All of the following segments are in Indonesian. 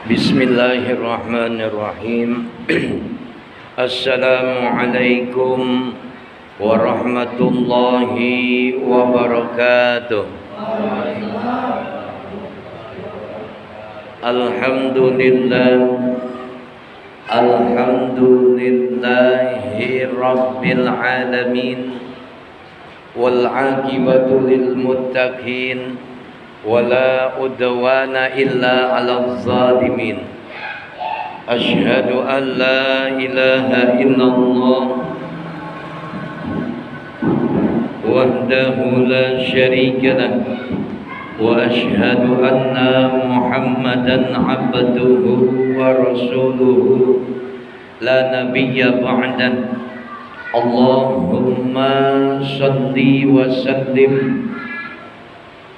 Bismillahirrahmanirrahim. Assalamualaikum warahmatullahi wabarakatuh. Alhamdulillah, alhamdulillahi rabbil alamin, wal aqibatu lil muttaqin, wala udwana illa 'alal zalimin. Asyhadu an la ilaha illallah wahdahu la syarika lah, wa asyhadu anna Muhammadan 'abduhu wa rasuluhu la nabiyya ba'dah. Allahumma shalli wa sallim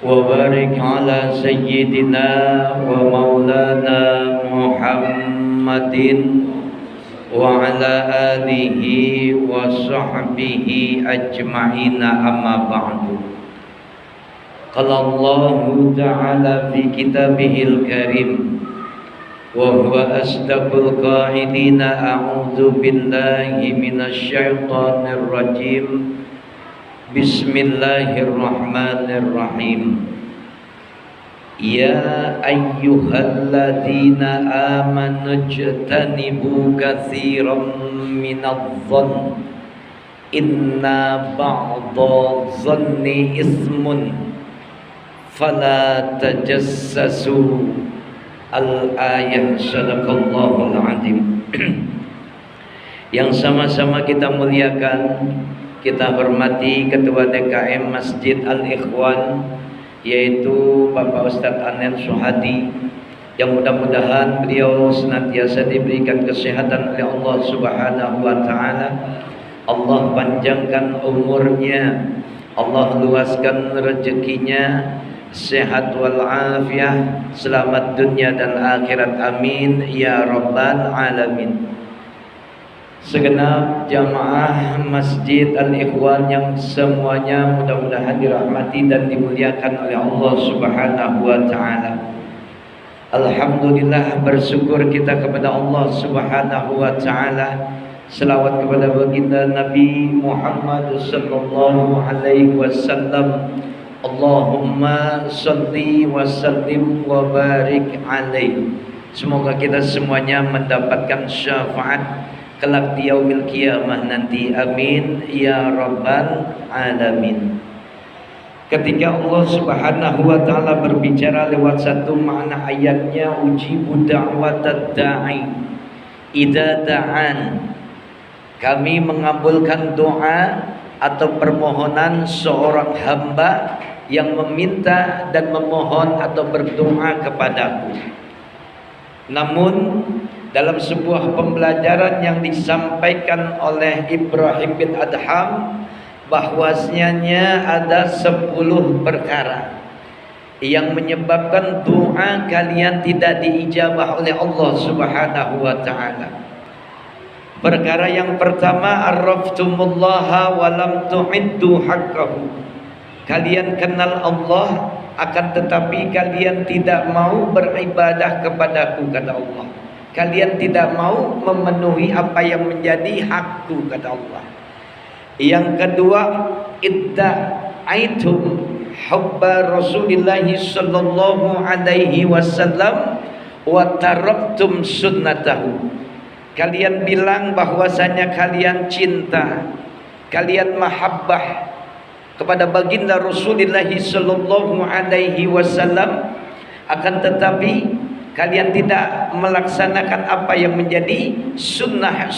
wa barik ala sayyidina wa maulana Muhammadin wa ala alihi wa sahbihi ajma'ina, amma ba'du. Qala Allahu ta'ala fi kitabihil karim wa huwa asdaqul qailina, a'udzu billahi minasy syaithanir rajim. Bismillahirrahmanirrahim. Ya ayyuhalladzina amanu ijtanibu katsiran minadh-dhann inna ba'dadh-dhanni ismun fala tajassasu. Al-ayah. Sadaqallahul azim. Yang sama-sama kita muliakan, kita hormati Ketua DKM Masjid Al-Ikhwan, yaitu Bapak Ustadz Anel Suhadi, yang mudah-mudahan beliau senantiasa diberikan kesehatan oleh Allah Subhanahu wa Ta'ala. Allah panjangkan umurnya, Allah luaskan rezekinya, sehat walafiat, selamat dunia dan akhirat, amin ya rabbal alamin. Segenap jamaah Masjid Al-Ikhwan yang semuanya mudah-mudahan dirahmati dan dimuliakan oleh Allah Subhanahu wa Ta'ala. Alhamdulillah, bersyukur kita kepada Allah Subhanahu wa Ta'ala. Selawat kepada baginda Nabi Muhammad sallallahu alaihi wasallam. Allahumma shalli wa sallim wa barik alaihi. Semoga kita semuanya mendapatkan syafaat kelak di yaumil qiyamah nanti, amin ya rabbal alamin. Ketika Allah Subhanahu wa Ta'ala berbicara lewat satu makna ayatnya, ujibu da'watad da'i idza da'an, kami mengabulkan doa atau permohonan seorang hamba yang meminta dan memohon atau berdoa kepadaku. Namun dalam sebuah pembelajaran yang disampaikan oleh Ibrahim bin Adham, bahwasanya ada 10 perkara yang menyebabkan doa kalian tidak diijabah oleh Allah Subhanahu wa Ta'ala. Perkara yang pertama, arraftumullaha wa lam tu'iddu haqqahu. Kalian kenal Allah, akan tetapi kalian tidak mau beribadah kepadaku, kata Allah. Kalian tidak mau memenuhi apa yang menjadi hakku, kata Allah. Yang kedua, idda'aitum hubba Rasulillah sallallahu alaihi wasallam wa taraktum sunnatahu. Kalian bilang bahwasanya kalian cinta, kalian mahabbah kepada baginda Rasulullah sallallahu alaihi wasallam, akan tetapi kalian tidak melaksanakan apa yang menjadi sunnah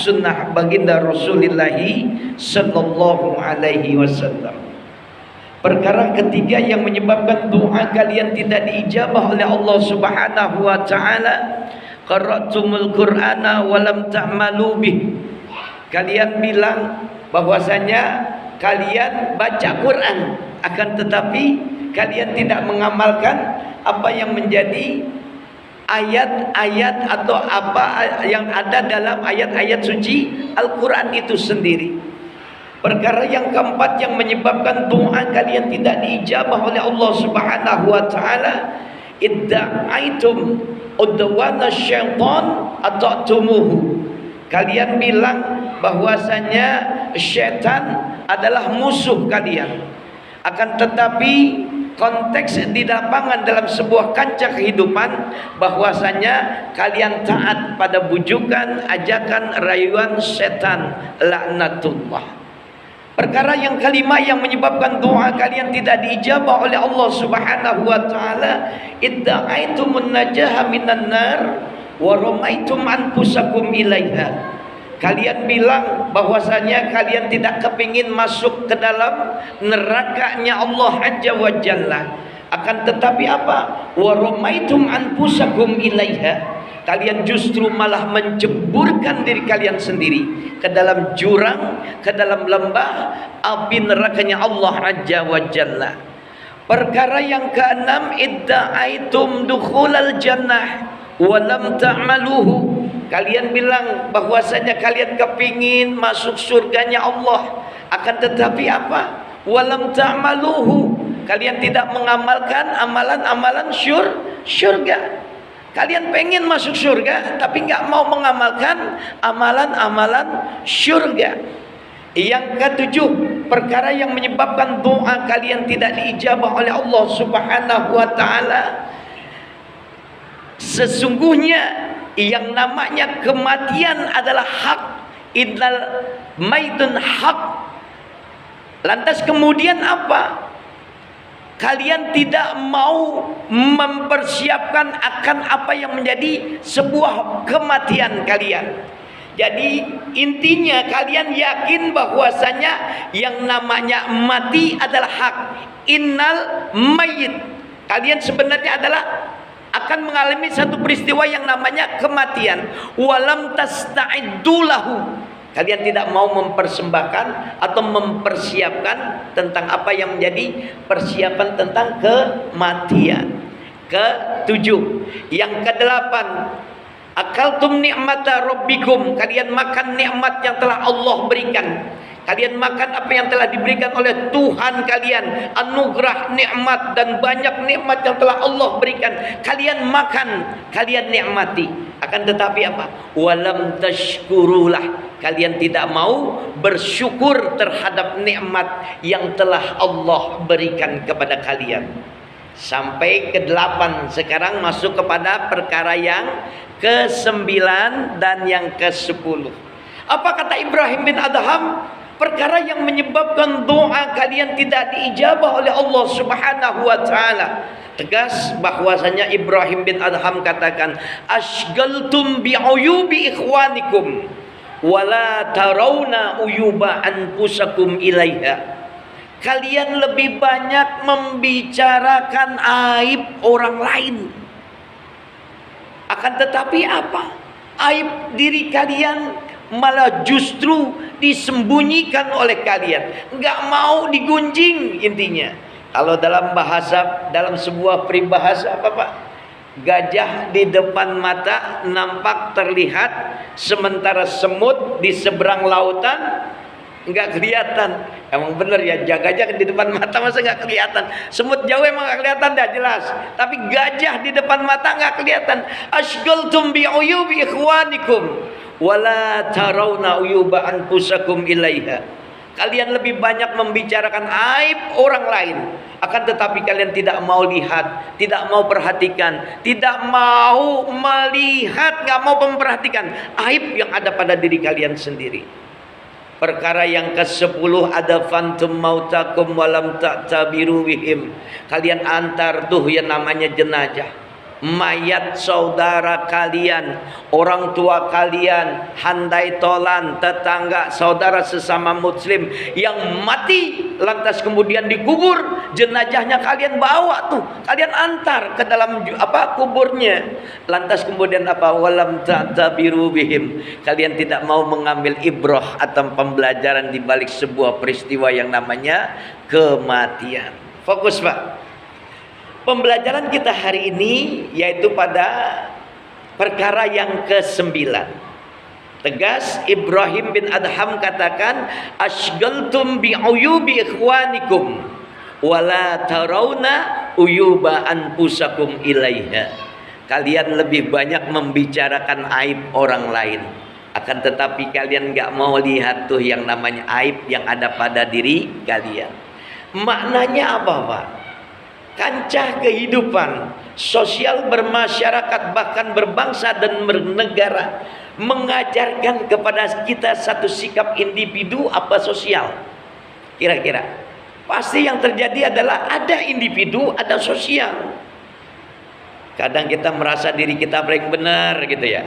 baginda Rasulullah sallallahu alaihi wasallam. Perkara ketiga yang menyebabkan doa kalian tidak diijabah oleh Allah Subhanahu wa Ta'ala, qara'tumul Qur'ana wa lam ta'malu bih. Kalian bilang bahwasanya kalian baca Quran, akan tetapi kalian tidak mengamalkan apa yang menjadi ayat-ayat atau apa yang ada dalam ayat-ayat suci Al-Quran itu sendiri. Perkara yang keempat yang menyebabkan doa kalian tidak diijabah oleh Allah Subhanahu wa Ta'ala, idda'aitum udwana syaitan ata'tumuhu. Kalian bilang bahwasanya syaitan adalah musuh kalian. Akan tetapi konteks di lapangan dalam sebuah kancah kehidupan bahwasanya kalian taat pada bujukan, ajakan, rayuan setan, laknatullah. Perkara yang kelima yang menyebabkan doa kalian tidak diijabah oleh Allah Subhanahu wa taala, idda'aitumun najaha minan nar wa ramaitum anfusakum ilaiha. Kalian bilang bahwasanya kalian tidak kepingin masuk ke dalam nerakanya Allah Azza wa Jalla. Akan tetapi apa? Wa ramaitum anfusakum ilaiha. Kalian justru malah menceburkan diri kalian sendiri ke dalam jurang, ke dalam lembah api nerakanya Allah Azza wa Jalla. Perkara yang keenam, idda'aitum dukhulal jannah wa lam ta'maluhu. Kalian bilang bahwasanya kalian kepingin masuk surganya Allah, akan tetapi apa? Wa lam ta'maluhu. Kalian tidak mengamalkan amalan-amalan syurga. Kalian pengen masuk surga tapi nggak mau mengamalkan amalan-amalan surga. Yang ketujuh, perkara yang menyebabkan doa kalian tidak diijabah oleh Allah Subhanahu wa taala, sesungguhnya yang namanya kematian adalah hak. Innal maitun hak. Lantas kemudian apa? Kalian tidak mau mempersiapkan akan apa yang menjadi sebuah kematian kalian. Jadi intinya kalian yakin bahwasanya yang namanya mati adalah hak. Innal mayit. Kalian sebenarnya adalah akan mengalami satu peristiwa yang namanya kematian. Walam tasta'iddu lahu. Kalian tidak mau mempersembahkan atau mempersiapkan tentang apa yang menjadi persiapan tentang kematian. Ketujuh. Yang kedelapan, akaltum ni'mata rabbikum. Kalian makan nikmat yang telah Allah berikan. Kalian makan apa yang telah diberikan oleh Tuhan kalian, anugerah, nikmat dan banyak nikmat yang telah Allah berikan. Kalian makan, kalian nikmati. Akan tetapi apa? Walam tashkurulah. Kalian tidak mau bersyukur terhadap nikmat yang telah Allah berikan kepada kalian. Sampai ke-8. Sekarang masuk kepada perkara yang ke-9 dan yang ke-10. Apa kata Ibrahim bin Adham? Perkara yang menyebabkan doa kalian tidak diijabah oleh Allah Subhanahu wa taala. Tegas bahwasanya Ibrahim bin Adham katakan, asgaltum bi'uyubi ikhwanikum wala tarawna uyuba anfusakum ilaiha. Kalian lebih banyak membicarakan aib orang lain. Akan tetapi apa? Aib diri kalian malah justru disembunyikan oleh kalian. Enggak mau digunjing intinya. Kalau dalam bahasa, dalam sebuah peribahasa apa Pak? Gajah di depan mata nampak terlihat, sementara semut di seberang lautan enggak kelihatan. Emang bener ya, gajah di depan mata masa enggak kelihatan. Semut jauh emang enggak kelihatan, dah jelas. Tapi gajah di depan mata enggak kelihatan. Ashgaltum bi'uyubi ikhwanikum wala tarawna uyuba anfusakum ilaiha. Kalian lebih banyak membicarakan aib orang lain, akan tetapi kalian tidak mau lihat, tidak mau perhatikan, tidak mau melihat, nggak mau memperhatikan aib yang ada pada diri kalian sendiri. Perkara yang ke-10 ada fantum mautakum walam ta'tabiru bihim. Kalian antar tuh yang namanya jenazah, mayat saudara kalian, orang tua kalian, handai tolan, tetangga, saudara sesama muslim yang mati, lantas kemudian dikubur, jenazahnya kalian bawa tuh, kalian antar ke dalam kuburnya. Lantas kemudian apa? Walam ta'tabiru bihim. Kalian tidak mau mengambil ibrah atau pembelajaran di balik sebuah peristiwa yang namanya kematian. Fokus Pak. Pembelajaran kita hari ini yaitu pada perkara yang ke-9. Tegas Ibrahim bin Adham katakan, ashgaltum bi'uyubi ikhwanikum wala tarawna uyuba anfusakum ilaiha. kalian lebih banyak membicarakan aib orang lain. Akan tetapi kalian nggak mau lihat tuh yang namanya aib yang ada pada diri kalian. Maknanya apa, Pak? Kancah kehidupan sosial bermasyarakat bahkan berbangsa dan bernegara mengajarkan kepada kita satu sikap individu apa sosial. Kira-kira pasti yang terjadi adalah ada individu, ada sosial. Kadang kita merasa diri kita paling benar gitu ya,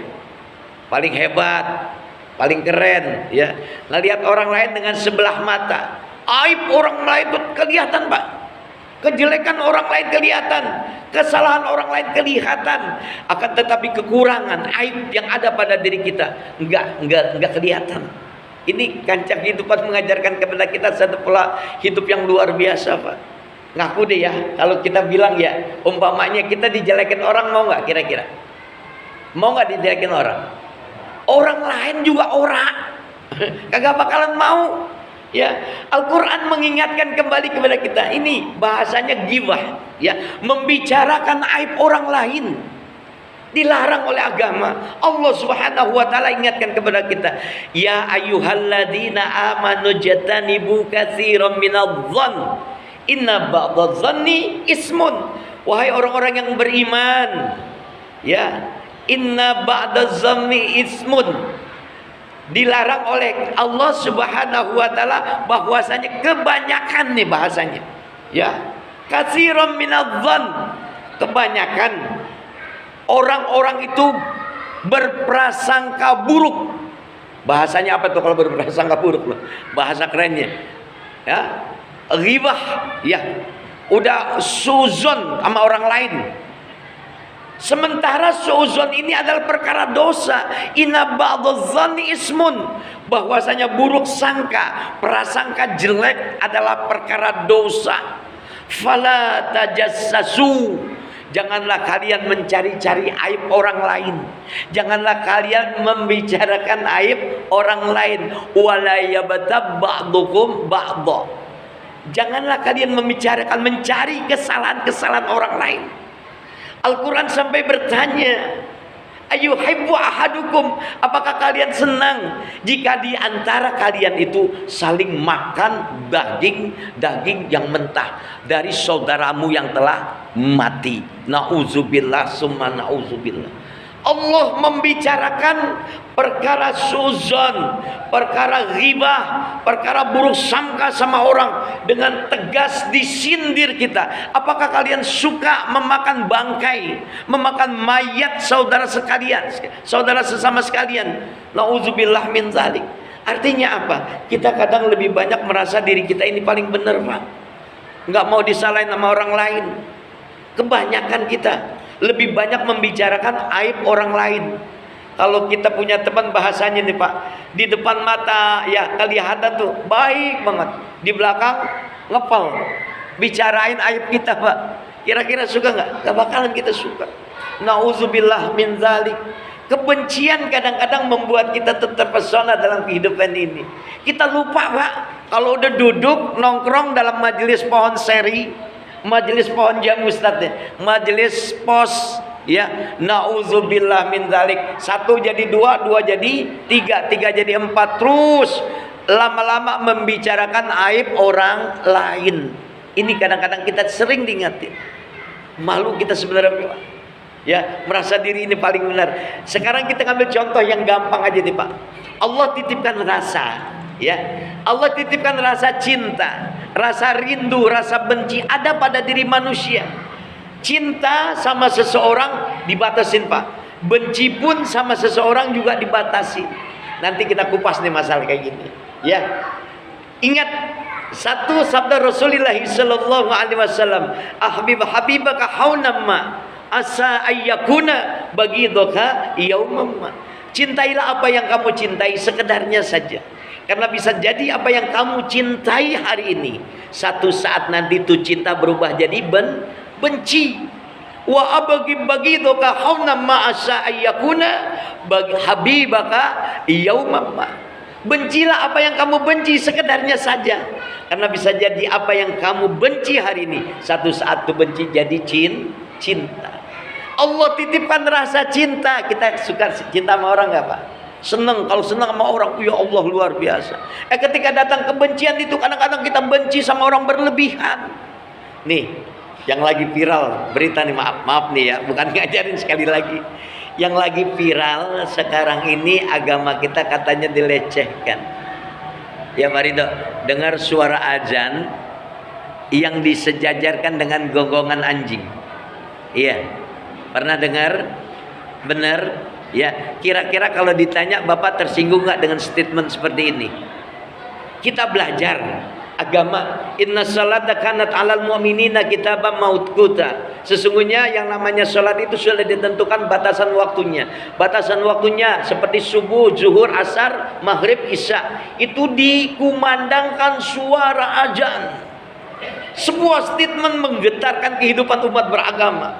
paling hebat, paling keren ya. Ngelihat orang lain dengan sebelah mata, aib orang lain itu kelihatan, Pak. Kejelekan orang lain kelihatan, kesalahan orang lain kelihatan. Akan tetapi kekurangan, aib yang ada pada diri kita enggak kelihatan. Ini kancah kehidupan mengajarkan kepada kita satu pola hidup yang luar biasa, Pak. Ngaku deh ya, kalau kita bilang ya, umpamanya kita dijelekin orang, mau nggak kira-kira? Mau nggak dijelekin orang? Orang lain juga orang, kagak bakalan mau. Ya, Al-Quran mengingatkan kembali kepada kita. Ini bahasanya ghibah, ya, membicarakan aib orang lain. Dilarang oleh agama. Allah Subhanahu wa taala ingatkan kepada kita, ya ayyuhalladzina amanu jatanibu katsiran minadh-dhann inna ba'dadh-dhanni ismun. Wahai orang-orang yang beriman, ya, inna ba'dadh-dhanni ismun. Dilarang oleh Allah Subhanahu wa taala bahwasanya kebanyakan nih bahasanya, ya, katsiran minadh-dhann, kebanyakan orang-orang itu berprasangka buruk. Bahasanya apa tuh kalau berprasangka buruk loh? Bahasa kerennya, ya, ghibah, ya, udah suzon sama orang lain. Sementara suzon ini adalah perkara dosa. Inna ba'dadh-dhanni ismun, bahwasanya buruk sangka, prasangka jelek adalah perkara dosa. Fala tajassasu, janganlah kalian mencari-cari aib orang lain. Janganlah kalian membicarakan aib orang lain. Wala yabtab ba'dukum ba'dha, janganlah kalian mencari kesalahan-kesalahan orang lain. Al-Quran sampai bertanya, ayuhibbu ahadukum, apakah kalian senang jika di antara kalian itu saling makan daging yang mentah dari saudaramu yang telah mati? Nauzubillah summa nauzubillah. Allah membicarakan perkara suzon, perkara ghibah, perkara buruk sangka sama orang dengan tegas disindir kita. Apakah kalian suka memakan bangkai, memakan mayat saudara sekalian, saudara sesama sekalian? Nauzubillah min zalik. Artinya apa? Kita kadang lebih banyak merasa diri kita ini paling benar, Pak. Nggak mau disalahin sama orang lain. Kebanyakan kita lebih banyak membicarakan aib orang lain. Kalau kita punya teman bahasanya nih, Pak, di depan mata ya kelihatan tuh baik banget, di belakang ngepel, bicarain aib kita, Pak. Kira-kira suka nggak? Gak bakalan kita suka. Nauzubillah min zalik. Kebencian kadang-kadang membuat kita terpesona dalam kehidupan ini. Kita lupa, Pak, kalau udah duduk nongkrong dalam majelis pohon seri, majelis pohon jamu, Ustaz, majelis pos, ya, nauzubillah min dzalik. Satu jadi dua, dua jadi tiga, tiga jadi empat, terus lama-lama membicarakan aib orang lain. Ini kadang-kadang kita sering diingatin. Malu kita sebenarnya, ya, merasa diri ini paling benar. Sekarang kita ngambil contoh yang gampang aja nih, Pak. Allah titipkan rasa, ya, Allah titipkan rasa cinta, rasa rindu, rasa benci ada pada diri manusia. Cinta sama seseorang dibatasin, Pak. Benci pun sama seseorang juga dibatasi. Nanti kita kupas nih masalah kayak gini, ya. Ingat satu sabda Rasulullah sallallahu alaihi wasallam, habibaka haunamma asa ayyakuna baghidaka yaumamma. Cintailah apa yang kamu cintai sekedarnya saja. Karena bisa jadi apa yang kamu cintai hari ini, satu saat nanti itu cinta berubah jadi benci. Wa baghidaka haunamma asa ayyakuna habibaka yaumamma. Bencilah apa yang kamu benci sekedarnya saja. Karena bisa jadi apa yang kamu benci hari ini, satu saat itu benci jadi cinta. Allah titipkan rasa cinta. Kita suka cinta sama orang nggak Pak? Senang, kalau senang sama orang, ya Allah luar biasa. Ketika datang kebencian itu kadang-kadang kita benci sama orang berlebihan. Nih, yang lagi viral berita nih, maaf nih ya, bukan ngajarin sekali lagi. Yang lagi viral sekarang ini agama kita katanya dilecehkan. Ya mari dok, dengar suara azan yang disejajarkan dengan gonggongan anjing. Iya, pernah dengar? Benar? Ya, kira-kira kalau ditanya Bapak tersinggung nggak dengan statement seperti ini? Kita belajar agama, inna salata kanat alal mu'minina kitaban mauquta. Sesungguhnya yang namanya salat itu sudah ditentukan batasan waktunya. Batasan waktunya seperti subuh, zuhur, asar, maghrib, isya. Itu dikumandangkan suara azan. Sebuah statement menggetarkan kehidupan umat beragama.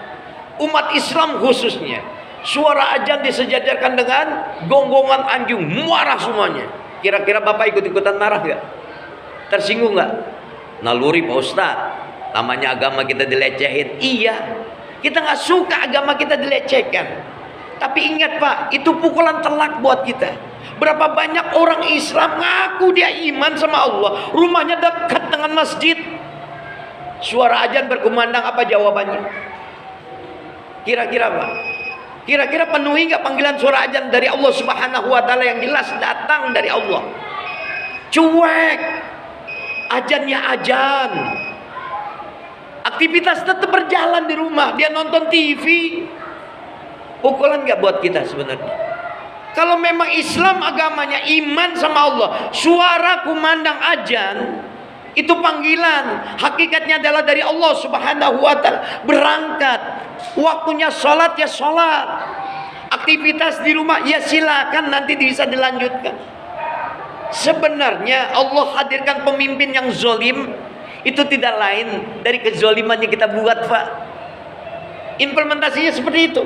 Umat Islam khususnya. Suara azan disejajarkan dengan gonggongan anjing, marah semuanya. Kira-kira Bapak ikut-ikutan marah gak? Tersinggung gak? Naluri Pak Ustaz, namanya agama kita dilecehin. Iya, kita gak suka agama kita dilecehkan. Tapi ingat Pak, itu pukulan telak buat kita. Berapa banyak orang Islam ngaku dia iman sama Allah, rumahnya dekat dengan masjid, suara azan berkumandang, apa jawabannya? Kira-kira Pak, kira-kira penuhi nggak panggilan suara azan dari Allah Subhanahu wa Ta'ala yang jelas datang dari Allah? Cuek, azannya azan, aktivitas tetap berjalan di rumah, dia nonton TV. Pukulan nggak buat kita sebenarnya? Kalau memang Islam agamanya iman sama Allah, suara kumandang azan itu panggilan, hakikatnya adalah dari Allah Subhanahu wa Ta'ala. Berangkat, waktunya sholat ya sholat, aktivitas di rumah ya silakan, nanti bisa dilanjutkan. Sebenarnya Allah hadirkan pemimpin yang zolim itu tidak lain dari kezoliman yang kita buat Pak. Implementasinya seperti itu.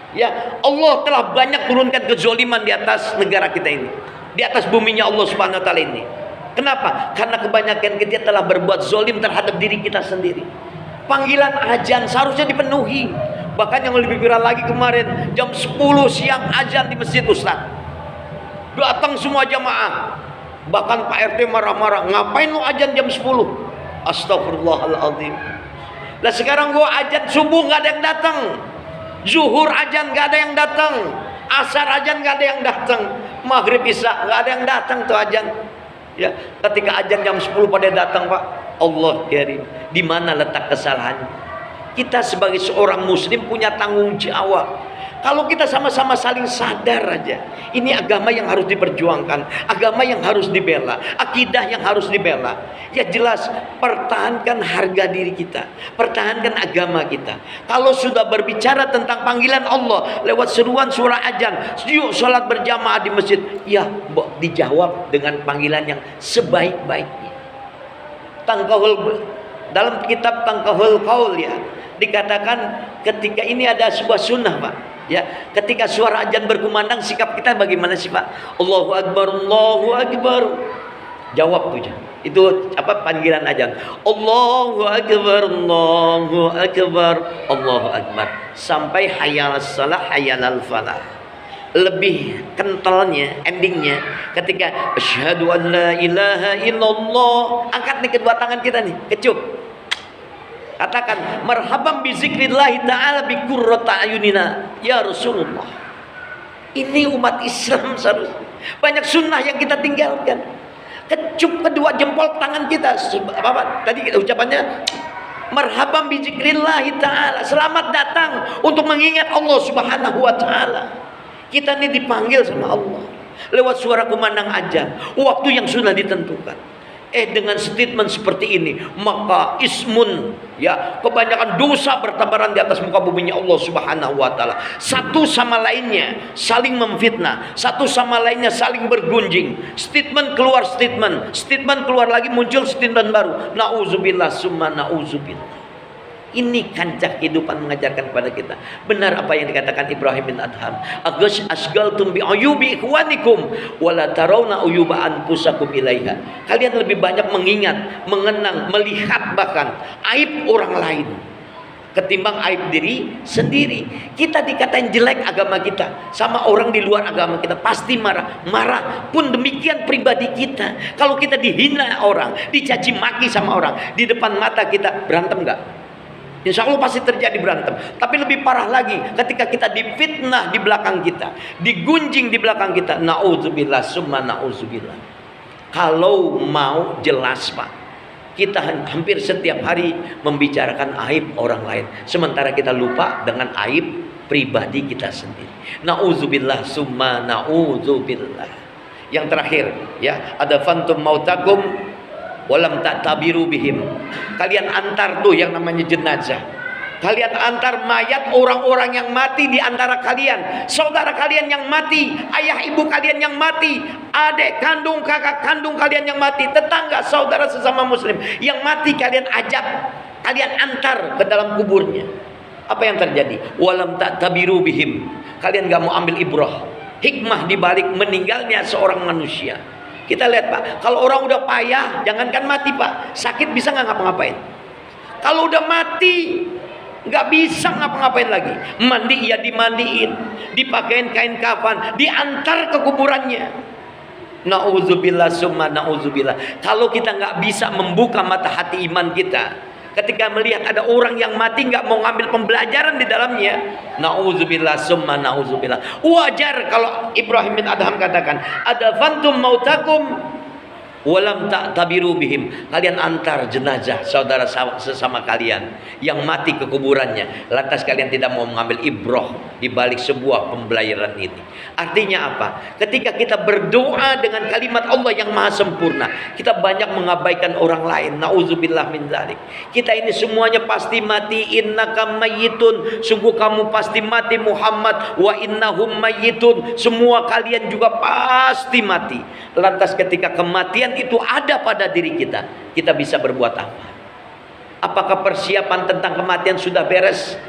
Ya, Allah telah banyak turunkan kezoliman di atas negara kita ini, di atas buminya Allah Subhanahu wa Ta'ala ini. Kenapa? Karena kebanyakan kita telah berbuat zolim terhadap diri kita sendiri. Panggilan azan seharusnya dipenuhi. Bahkan yang lebih viral lagi kemarin, jam 10 siang azan di masjid Ustaz. Datang semua jamaah. Bahkan Pak RT marah-marah, ngapain lu azan jam 10? Astagfirullahaladzim. Nah sekarang gua azan subuh nggak ada yang datang, zuhur azan nggak ada yang datang, asar azan nggak ada yang datang, maghrib isya nggak ada yang datang tuh azan. Ya, ketika azan jam 10 pada datang Pak, Allah kirim. Di mana letak kesalahannya? Kita sebagai seorang muslim punya tanggung jawab. Kalau kita sama-sama saling sadar aja, ini agama yang harus diperjuangkan, agama yang harus dibela, akidah yang harus dibela. Ya jelas, pertahankan harga diri kita, pertahankan agama kita. Kalau sudah berbicara tentang panggilan Allah lewat seruan surah azan, yuk sholat berjamaah di masjid, ya dijawab dengan panggilan yang sebaik-baiknya. Dalam kitab Tangkahul Qaul ya, dikatakan ketika ini ada sebuah sunnah Pak. Ya, ketika suara azan berkumandang, sikap kita bagaimana sih Pak? Allahu Akbar, Allahu Akbar. Jawab tuh. Itu apa panggilan azan? Allahu Akbar, Allahu Akbar, Allahu Akbar. Sampai hayal salah, hayal falah. Lebih kentalnya, endingnya ketika asyhadu an la ilaha illallah. Angkat nih kedua tangan kita nih, kecup. Katakan marhaban bi zikrillahi ta'ala bi qurrata ayunina ya Rasulullah. Ini umat Islam seharusnya. Banyak sunnah yang kita tinggalkan. Kecup kedua jempol tangan kita. Apa tadi ucapannya? Marhaban bi zikrillahi ta'ala. Selamat datang untuk mengingat Allah Subhanahu wa Ta'ala. Kita ini dipanggil sama Allah lewat suara kumandang azan, waktu yang sudah ditentukan. Dengan statement seperti ini, maka ismun, ya, kebanyakan dosa bertabaran di atas muka buminya Allah Subhanahu wa Ta'ala. Satu sama lainnya saling memfitnah, satu sama lainnya saling bergunjing. Statement keluar statement, statement keluar lagi, muncul statement baru. Nauzubillah summa nauzubillah. Ini kancah kehidupan mengajarkan kepada kita. Benar apa yang dikatakan Ibrahim bin Adham. Asgaltum bi ayubi ikhwanikum wala tarawna uyuba anfusakum ilaiha. Kalian lebih banyak mengingat, mengenang, melihat bahkan aib orang lain ketimbang aib diri sendiri. Kita dikatain jelek agama kita sama orang di luar agama kita, pasti marah. Marah pun demikian pribadi kita. Kalau kita dihina orang, dicaci maki sama orang di depan mata kita, berantem nggak? Insya Allah pasti terjadi berantem. Tapi lebih parah lagi ketika kita difitnah di belakang kita, digunjing di belakang kita. Nauzubillah summa nauzubillah. Kalau mau jelas Pak, kita hampir setiap hari membicarakan aib orang lain, sementara kita lupa dengan aib pribadi kita sendiri. Nauzubillah summa nauzubillah. Yang terakhir ya, ada fantum mautakum walam ta'tabiru bihim. Kalian antar tuh yang namanya jenazah. Kalian antar mayat orang-orang yang mati di antara kalian, saudara kalian yang mati, ayah ibu kalian yang mati, adik kandung, kakak kandung kalian yang mati, tetangga, saudara sesama muslim yang mati, kalian ajak, kalian antar ke dalam kuburnya. Apa yang terjadi? Walam ta'tabiru bihim. Kalian gak mau ambil ibrah, hikmah dibalik meninggalnya seorang manusia. Kita lihat Pak, kalau orang udah payah, jangankan mati Pak, sakit bisa nggak ngapa-ngapain. Kalau udah mati, nggak bisa ngapa-ngapain lagi. Mandi ya dimandiin, dipakein kain kafan, diantar ke kuburannya. Nauzubillah summa nauzubillah. Kalau kita nggak bisa membuka mata hati iman kita, ketika melihat ada orang yang mati nggak mau ngambil pembelajaran di dalamnya, nauzubillah summa nauzubillah. Wajar kalau Ibrahim bin Adham katakan, ada fantum mautakum walam ta'tabiru bihim. Kalian antar jenazah saudara sesama kalian yang mati ke kuburannya, lantas kalian tidak mau mengambil ibrah di balik sebuah pembelajaran ini. Artinya apa? Ketika kita berdoa dengan kalimat Allah yang maha sempurna, kita banyak mengabaikan orang lain. Nauzubillah min dzalik. Kita ini semuanya pasti mati. Innaka mayyitun, sungguh kamu pasti mati Muhammad. Wa innahum mayyitun, semua kalian juga pasti mati. Lantas ketika kematian itu ada pada diri kita, kita bisa berbuat apa? Apakah persiapan tentang kematian sudah beres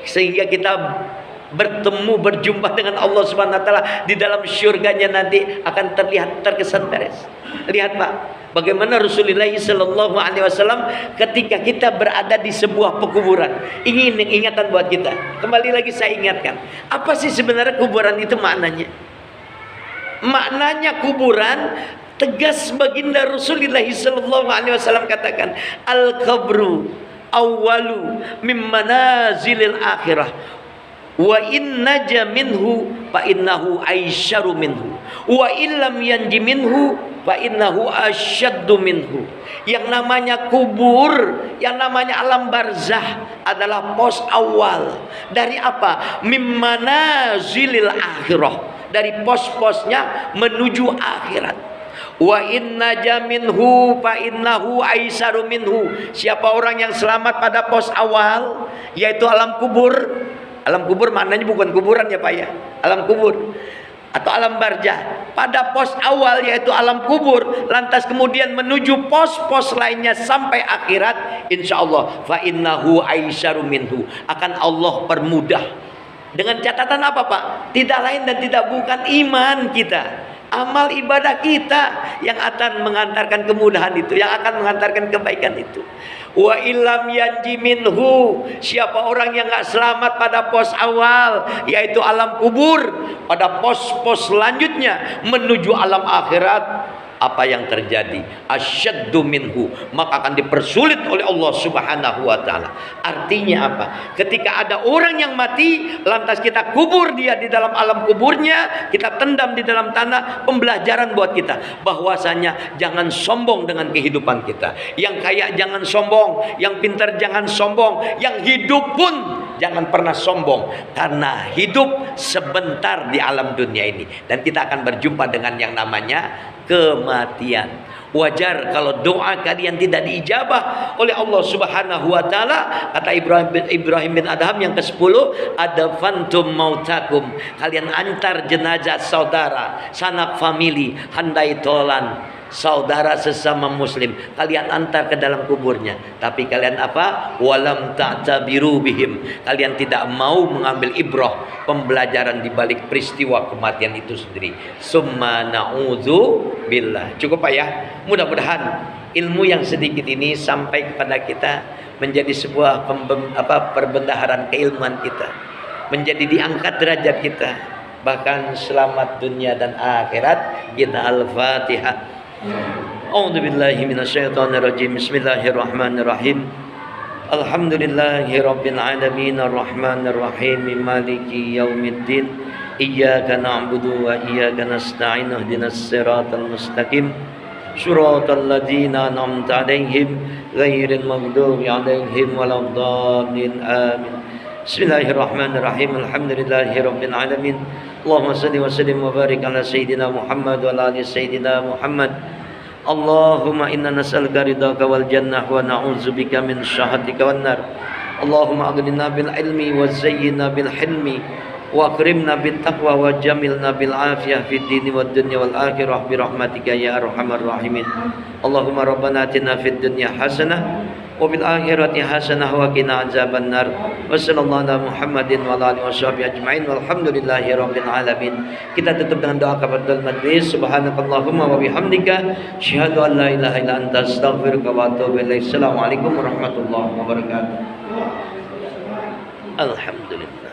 sehingga kita bertemu, berjumpa dengan Allah Subhanahu wa taala di dalam syurganya nanti akan terlihat terkesan beres? Lihat Pak, bagaimana Rasulullah sallallahu alaihi wasallam ketika kita berada di sebuah pekuburan. Ini ingatan buat kita. Kembali lagi saya ingatkan, apa sih sebenarnya kuburan itu maknanya? Maknanya kuburan, tegas baginda Rasulullah sallallahu alaihi wasallam katakan, al-qabru awwalu min manazilil akhirah wa in naja minhu fa innahu aisyaru minhu wa illam yanji minhu fa innahu asyaddu minhu. Yang namanya kubur, yang namanya alam barzah adalah pos awal dari apa? Min manazilil akhirah, dari pos-posnya menuju akhirat. Wa inna jaminhu fa innahu aisaru minhu. Siapa orang yang selamat pada pos awal, yaitu alam kubur. Alam kubur maknanya bukan kuburan ya Pak ya, alam kubur atau alam barzah. Pada pos awal yaitu alam kubur, lantas kemudian menuju pos-pos lainnya sampai akhirat, insyaallah fa innahu aisaru minhu, akan Allah permudah. Dengan catatan apa Pak? Tidak lain dan tidak bukan iman kita, amal ibadah kita yang akan mengantarkan kemudahan itu, yang akan mengantarkan kebaikan itu. Wa illam yanji minhu, siapa orang yang enggak selamat pada pos awal yaitu alam kubur, pada pos-pos selanjutnya menuju alam akhirat, apa yang terjadi? Asyaddu minhu, maka akan dipersulit oleh Allah Subhanahu wa taala. Artinya apa? Ketika ada orang yang mati, lantas kita kubur dia di dalam alam kuburnya, kita tendam di dalam tanah, pembelajaran buat kita bahwasanya jangan sombong dengan kehidupan kita. Yang kaya jangan sombong, yang pintar jangan sombong, yang hidup pun jangan pernah sombong, karena hidup sebentar di alam dunia ini dan kita akan berjumpa dengan yang namanya kematian. Wajar kalau doa kalian tidak diijabah oleh Allah Subhanahu wa taala. Kata Ibrahim bin Adham yang ke-10, ada fantum mautakum, kalian antar jenazah saudara, sanak famili, handai tolan, saudara sesama muslim, kalian antar ke dalam kuburnya. Tapi kalian apa? Walam ta'tabiru bihim, kalian tidak mau mengambil ibrah, pembelajaran di balik peristiwa kematian itu sendiri. Summa na'udzu billah. Cukup Pak ya. Mudah-mudahan ilmu yang sedikit ini sampai kepada kita menjadi sebuah perbendaharaan keilmuan kita, menjadi diangkat derajat kita, bahkan selamat dunia dan akhirat kita. Al-Fatihah. A'udzubillahi minasyaitonirrajim. Bismillahirrahmanirrahim. Alhamdulillahi rabbil alamin arrahmanir rahim maliki yaumiddin iyyaka na'budu wa iyyaka nasta'in ihdinas siratal mustaqim siratal ladzina an'amta 'alaihim ghairil maghdubi 'alaihim waladdallin amin. Bismillahirrahmanirrahim. Alhamdulillahi rabbil alamin. Allahumma shalli wa sallim wa barik ala sayyidina Muhammad wa ala ali sayyidina Muhammad. Allahumma inna nas'aluka ridhaka wal jannah wa na'udzubika min syahhatika wan nar. Allahumma aghnina bil ilmi wa zayyinna bil hilmi wa akrimna bit taqwa wa jamilna bil afiyah fid dini wad dunya wal akhirah bi rahmatika ya arhamar rahimin. Allahumma rabbana atina fid dunya hasanah wa bil akhirati hasanah wa qina adzabannar. Wa sallallahu ala Muhammadin wa ala alihi washabihi ajmain walhamdulillahi rabbil alamin. Kita tutup dengan doa kafaratul majlis. Subhanakallahumma wa bihamdika asyhadu an la ilaha illa anta astaghfiruka wa atubu ilaik. Assalamualaikum warahmatullahi wabarakatuh. Alhamdulillah.